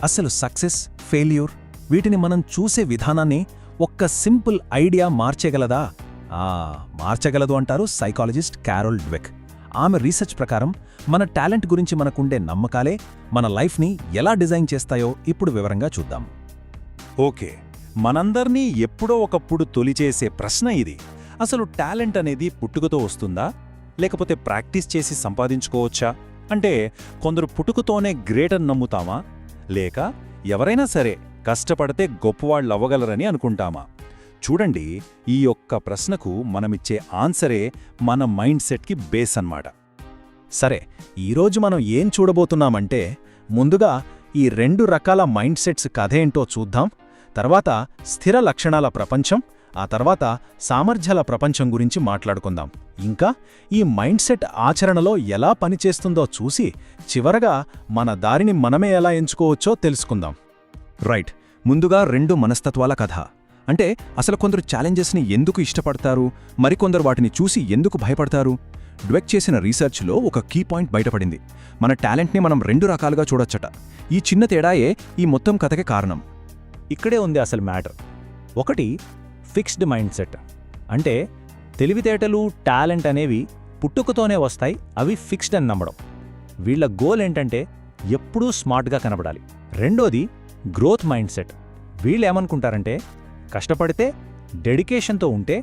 అసలు success, failure వీటిని మనం చూసే విధానాన్ని ఒక్క సింపుల్ ఐడియా మార్చేగలదా? మార్చగలదు అంటారు సైకాలజిస్ట్ క్యారోల్ డ్వెక్. ఆమె రీసెర్చ్ ప్రకారం మన టాలెంట్ గురించి మనకుండే నమ్మకాలే మన లైఫ్ని ఎలా డిజైన్ చేస్తాయో ఇప్పుడు వివరంగా చూద్దాం. ఓకే, మనందర్నీ ఎప్పుడో ఒకప్పుడు తొలిచేసే ప్రశ్న ఇది. అసలు టాలెంట్ అనేది పుట్టుకతో వస్తుందా, లేకపోతే ప్రాక్టీస్ చేసి సంపాదించుకోవచ్చా? అంటే కొందరు పుట్టుకతోనే గ్రేట్ అని నమ్ముతామా, లేక ఎవరైనా సరే కష్టపడితే గొప్పవాళ్ళవ్వగలరని అనుకుంటామా? చూడండి, ఈ ఒక్క ప్రశ్నకు మనమిచ్చే ఆన్సరే మన మైండ్ సెట్కి బేస్ అన్నమాట. సరే, ఈరోజు మనం ఏం చూడబోతున్నామంటే, ముందుగా ఈ 2 రకాల మైండ్ సెట్స్ కథేంటో చూద్దాం. తర్వాత స్థిర లక్షణాల ప్రపంచం, ఆ తర్వాత సామర్థ్యాల ప్రపంచం గురించి మాట్లాడుకుందాం. ఇంకా ఈ మైండ్ సెట్ ఆచరణలో ఎలా పనిచేస్తుందో చూసి చివరగా మన దారిని మనమే ఎలా ఎంచుకోవచ్చో తెలుసుకుందాం. రైట్, ముందుగా 2 మనస్తత్వాల కథ. అంటే అసలు కొందరు ఛాలెంజెస్ని ఎందుకు ఇష్టపడతారు, మరికొందరు వాటిని చూసి ఎందుకు భయపడతారు? డ్వెక్ చేసిన రీసెర్చ్లో ఒక కీ పాయింట్ బయటపడింది. మన టాలెంట్ని మనం 2 రకాలుగా చూడొచ్చట. ఈ చిన్న తేడాయే ఈ మొత్తం కథకి కారణం. ఇక్కడే ఉంది అసలు మ్యాటర్. ఒకటి ఫిక్స్డ్ మైండ్ సెట్, అంటే తెలివితేటలు, టాలెంట్ అనేవి పుట్టుకతోనే వస్తాయి, అవి ఫిక్స్డ్ అని నమ్మడం. వీళ్ల గోల్ ఏంటంటే ఎప్పుడూ స్మార్ట్గా కనబడాలి. రెండోది గ్రోత్ మైండ్ సెట్. వీళ్ళేమనుకుంటారంటే కష్టపడితే, డెడికేషన్తో ఉంటే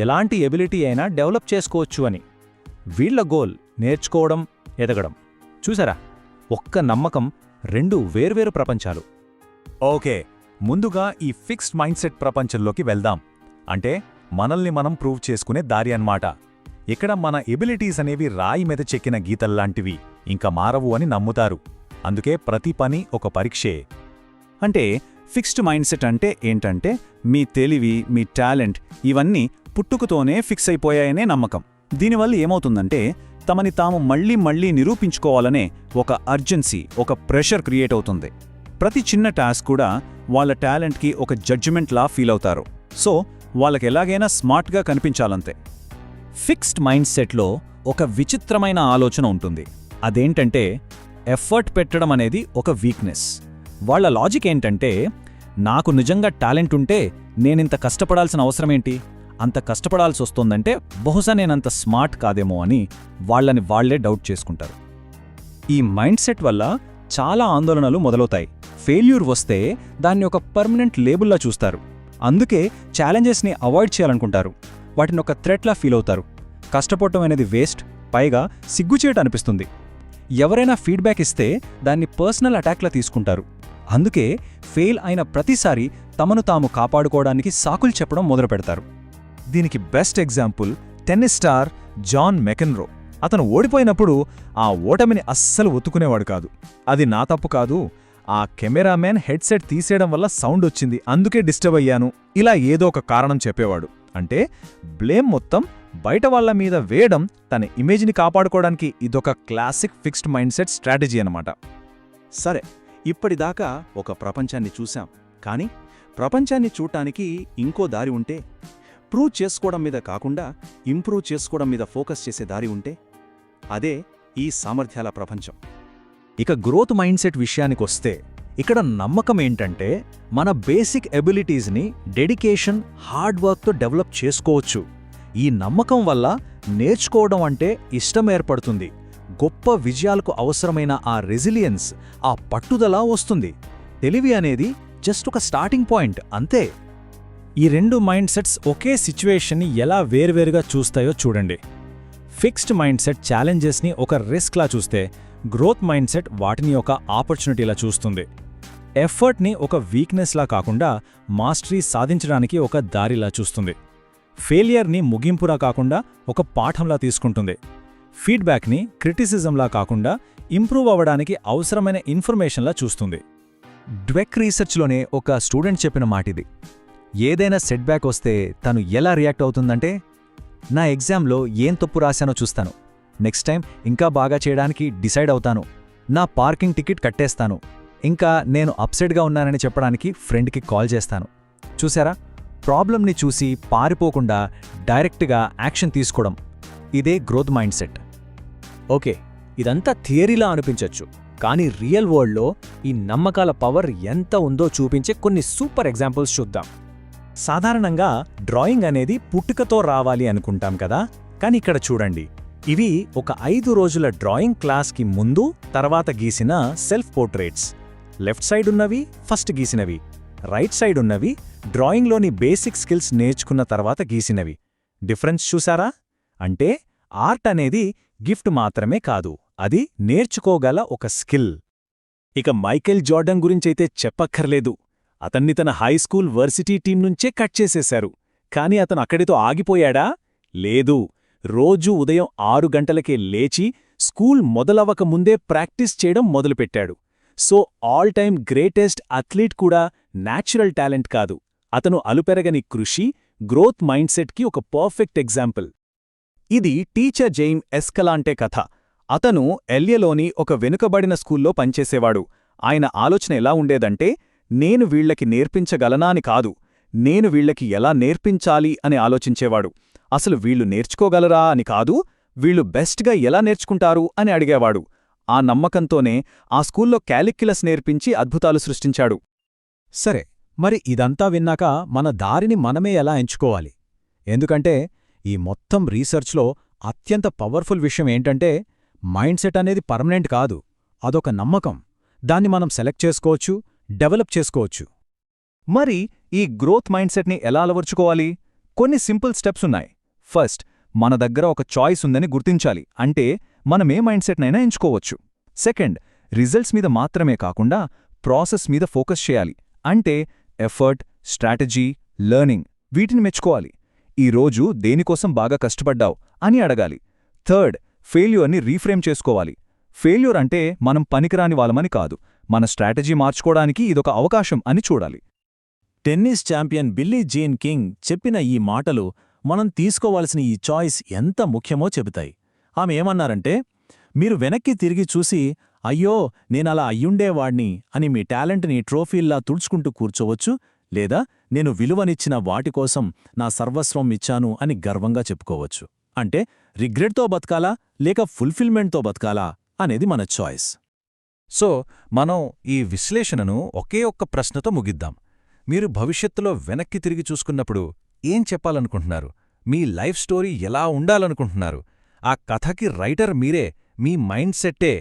ఎలాంటి ఎబిలిటీ అయినా డెవలప్ చేసుకోవచ్చు అని. వీళ్ల గోల్ నేర్చుకోవడం, ఎదగడం. చూసారా, ఒక్క నమ్మకం, 2 వేర్వేరు ప్రపంచాలు. ఓకే, ముందుగా ఈ ఫిక్స్డ్ మైండ్ సెట్ ప్రపంచంలోకి వెళ్దాం. అంటే మనల్ని మనం ప్రూవ్ చేసుకునే దారి అన్నమాట. ఇక్కడ మన ఎబిలిటీస్ అనేవి రాయి మీద చెక్కిన గీతల్లాంటివి, ఇంకా మారవు అని నమ్ముతారు. అందుకే ప్రతి పని ఒక పరీక్షే. అంటే ఫిక్స్డ్ మైండ్ సెట్ అంటే ఏంటంటే మీ తెలివి, మీ టాలెంట్ ఇవన్నీ పుట్టుకతోనే ఫిక్స్ అయిపోయాయనే నమ్మకం. దీనివల్ల ఏమవుతుందంటే తమని తాము మళ్లీ మళ్లీ నిరూపించుకోవాలనే ఒక అర్జెన్సీ, ఒక ప్రెషర్ క్రియేట్ అవుతుంది. ప్రతి చిన్న టాస్క్ కూడా వాళ్ళ టాలెంట్కి ఒక జడ్జిమెంట్లా ఫీల్ అవుతారు. సో వాళ్ళకెలాగైనా స్మార్ట్గా కనిపించాలంతే. ఫిక్స్డ్ మైండ్ సెట్లో ఒక విచిత్రమైన ఆలోచన ఉంటుంది. అదేంటంటే ఎఫర్ట్ పెట్టడం అనేది ఒక వీక్నెస్. వాళ్ళ లాజిక్ ఏంటంటే నాకు నిజంగా టాలెంట్ ఉంటే నేనింత కష్టపడాల్సిన అవసరమేంటి, అంత కష్టపడాల్సి వస్తోందంటే బహుశా నేనంత స్మార్ట్ కాదేమో అని వాళ్ళని వాళ్లే డౌట్ చేసుకుంటారు. ఈ మైండ్ సెట్ వల్ల చాలా ఆందోళనలు మొదలవుతాయి. ఫెయిల్యూర్ వస్తే దాన్ని ఒక పర్మనెంట్ లేబుల్లా చూస్తారు. అందుకే ఛాలెంజెస్ని అవాయిడ్ చేయాలనుకుంటారు. వాటిని ఒక థ్రెట్లా ఫీల్ అవుతారు. కష్టపడటం అనేది వేస్ట్, పైగా సిగ్గుచేట అనిపిస్తుంది. ఎవరైనా ఫీడ్బ్యాక్ ఇస్తే దాన్ని పర్సనల్ అటాక్లా తీసుకుంటారు. అందుకే ఫెయిల్ అయిన ప్రతిసారి తమను తాము కాపాడుకోవడానికి సాకులు చెప్పడం మొదలుపెడతారు. దీనికి best example tennis star John McEnroe. అతను ఓడిపోయినప్పుడు ఆ ఓటమిని అస్సలు ఒత్తుకునేవాడు కాదు. అది నా తప్పు కాదు, ఆ కెమెరామెన్ హెడ్సెట్ తీసేయడం వల్ల సౌండ్ వచ్చింది, అందుకే డిస్టర్బ్ అయ్యాను, ఇలా ఏదో ఒక కారణం చెప్పేవాడు. అంటే బ్లేమ్ మొత్తం బయట వాళ్ల మీద వేయడం తన ఇమేజ్ని కాపాడుకోవడానికి. ఇదొక classic fixed mind set strategy అన్నమాట. సరే, ఇప్పటిదాకా ఒక ప్రపంచాన్ని చూశాం. కానీ ప్రపంచాన్ని చూడటానికి ఇంకో దారి ఉంటే, ప్రూవ్ చేసుకోవడం మీద కాకుండా ఇంప్రూవ్ చేసుకోవడం మీద ఫోకస్ చేసే దారి ఉంటే, అదే ఈ సామర్థ్యాల ప్రపంచం. ఇక గ్రోత్ మైండ్ సెట్ విషయానికొస్తే ఇక్కడ నమ్మకం ఏంటంటే మన బేసిక్ ఎబిలిటీస్ని డెడికేషన్, హార్డ్ వర్క్తో డెవలప్ చేసుకోవచ్చు. ఈ నమ్మకం వల్ల నేర్చుకోవడం అంటే ఇష్టం ఏర్పడుతుంది. గొప్ప విజయాలకు అవసరమైన ఆ రెసిలియన్స్, ఆ పట్టుదల వస్తుంది. తెలివి అనేది జస్ట్ ఒక స్టార్టింగ్ పాయింట్ అంతే. ఈ 2 మైండ్ సెట్స్ ఒకే సిచ్యువేషన్ని ఎలా వేర్వేరుగా చూస్తాయో చూడండి. ఫిక్స్డ్ మైండ్ సెట్ ఛాలెంజెస్ని ఒక రిస్క్లా చూస్తే, గ్రోత్ మైండ్ సెట్ వాటిని ఒక ఆపర్చునిటీలా చూస్తుంది. ఎఫర్ట్ని ఒక వీక్నెస్లా కాకుండా మాస్టరీ సాధించడానికి ఒక దారిలా చూస్తుంది. ఫెయిలియర్ని ముగింపులా కాకుండా ఒక పాఠంలా తీసుకుంటుంది. ఫీడ్బ్యాక్ని క్రిటిసిజంలా కాకుండా ఇంప్రూవ్ అవ్వడానికి అవసరమైన ఇన్ఫర్మేషన్లా చూస్తుంది. డ్వెక్ రీసెర్చ్లోనే ఒక స్టూడెంట్ చెప్పిన మాటిది. ఏదైనా సెట్బ్యాక్ వస్తే తను ఎలా రియాక్ట్ అవుతుందంటే, నా ఎగ్జామ్లో ఏం తప్పు రాశానో చూస్తాను, నెక్స్ట్ టైం ఇంకా బాగా చేయడానికి డిసైడ్ అవుతాను, నా పార్కింగ్ టికెట్ కట్టేస్తాను, ఇంకా నేను అప్సెట్గా ఉన్నానని చెప్పడానికి ఫ్రెండ్కి కాల్ చేస్తాను. చూసారా, ప్రాబ్లంని చూసి పారిపోకుండా డైరెక్ట్గా యాక్షన్ తీసుకోవడం, ఇదే గ్రోత్ మైండ్ సెట్. ఓకే, ఇదంతా థియరీలా అనిపించొచ్చు, కానీ రియల్ వరల్డ్లో ఈ నమ్మకాల పవర్ ఎంత ఉందో చూపించే కొన్ని సూపర్ ఎగ్జాంపుల్స్ చూద్దాం. సాధారణంగా డ్రాయింగ్ అనేది పుట్టుకతో రావాలి అనుకుంటాం కదా, కానీ ఇక్కడ చూడండి, ఇవి ఒక 5 రోజుల డ్రాయింగ్ క్లాస్కి ముందు తర్వాత గీసిన సెల్ఫ్ పోర్ట్రేట్స్. లెఫ్ట్ సైడ్ ఉన్నవి ఫస్ట్ గీసినవి, రైట్ సైడ్ ఉన్నవి డ్రాయింగ్లోని బేసిక్ స్కిల్స్ నేర్చుకున్న తర్వాత గీసినవి. డిఫరెన్స్ చూసారా? అంటే ఆర్ట్ అనేది గిఫ్ట్ మాత్రమే కాదు, అది నేర్చుకోగల ఒక స్కిల్. ఇక మైకేల్ జార్డన్ గురించైతే చెప్పక్కర్లేదు. అతన్ని తన హైస్కూల్ వర్సిటీ టీం నుంచే కట్ చేసేశారు. కాని అతను అక్కడితో ఆగిపోయాడా? లేదు. రోజూ ఉదయం 6 గంటలకే లేచి స్కూల్ మొదలవక ముందే ప్రాక్టీస్ చేయడం మొదలుపెట్టాడు. So all time greatest athlete కూడా న్యాచురల్ టాలెంట్ కాదు, అతను అలుపెరగని కృషి, గ్రోత్ మైండ్సెట్కి ఒక పర్ఫెక్ట్ ఎగ్జాంపుల్. ఇది టీచర్ జెయిమ్ ఎస్కలాంటే కథ. అతను ఎల్ఏలోని ఒక వెనుకబడిన స్కూల్లో పనిచేసేవాడు. ఆయన ఆలోచన ఎలా ఉండేదంటే, నేను వీళ్లకి నేర్పించగలనా అని కాదు, నేను వీళ్లకి ఎలా నేర్పించాలి అని ఆలోచించేవాడు. అసలు వీళ్లు నేర్చుకోగలరా అని కాదు, వీళ్లు బెస్ట్గా ఎలా నేర్చుకుంటారు అని అడిగేవాడు. ఆ నమ్మకంతోనే ఆ స్కూల్లో క్యాలిక్యులస్ నేర్పించి అద్భుతాలు సృష్టించాడు. సరే, మరి ఇదంతా విన్నాక మన దారిని మనమే ఎలా ఎంచుకోవాలి? ఎందుకంటే ఈ మొత్తం రీసెర్చ్లో అత్యంత పవర్ఫుల్ విషయం ఏంటంటే, మైండ్ సెట్ అనేది పర్మనెంట్ కాదు, అదొక నమ్మకం. దాన్ని మనం సెలెక్ట్ చేసుకోవచ్చు, డెవలప్ చేసుకోవచ్చు. మరి ఈ గ్రోత్ మైండ్సెట్ని ఎలా అలవర్చుకోవాలి? కొన్ని సింపుల్ స్టెప్స్ ఉన్నాయి. ఫస్ట్, మన దగ్గర ఒక చాయిస్ ఉందని గుర్తించాలి, అంటే మనమే మైండ్సెట్నైనా ఎంచుకోవచ్చు. సెకండ్, రిజల్ట్స్ మీద మాత్రమే కాకుండా ప్రాసెస్ మీద ఫోకస్ చేయాలి, అంటే ఎఫర్ట్, స్ట్రాటజీ, లెర్నింగ్ వీటిని మెచ్చుకోవాలి. ఈరోజు దేనికోసం బాగా కష్టపడ్డావు అని అడగాలి. థర్డ్, ఫెయిల్యూర్ని రీఫ్రేమ్ చేసుకోవాలి. ఫెయిల్యూర్ అంటే మనం పనికిరాని వాళ్ళమని కాదు, మన స్ట్రాటజీ మార్చుకోవడానికి ఇదొక అవకాశం అని చూడాలి. Tennis champion Billie Jean King చెప్పిన ఈ మాటలు మనం తీసుకోవాల్సిన ఈ చాయిస్ ఎంత ముఖ్యమో చెబుతాయి. ఆమె ఏమన్నారంటే, మీరు వెనక్కి తిరిగి చూసి అయ్యో నేనలా అయ్యుండేవాణ్ణి అని మీ టాలెంట్ని ట్రోఫీల్లా తుడుచుకుంటూ కూర్చోవచ్చు, లేదా నేను విలువనిచ్చిన వాటికోసం నా సర్వస్వం ఇచ్చాను అని గర్వంగా చెప్పుకోవచ్చు. అంటే రిగ్రెట్తో బతకాలా లేక ఫుల్ఫిల్మెంట్తో బతకాలా అనేది మన చాయిస్. సో మనం ఈ విశ్లేషణను ఒకే ఒక్క ప్రశ్నతో ముగిద్దాం. మీరు భవిష్యత్తులో వెనక్కి తిరిగి చూసుకున్నప్పుడు ఏం చెప్పాలనుకుంటున్నారు? మీ లైఫ్ స్టోరీ ఎలా ఉండాలనుకుంటున్నారు? ఆ కథకి రైటర్ మీరే, మీ మైండ్ సెట్టే.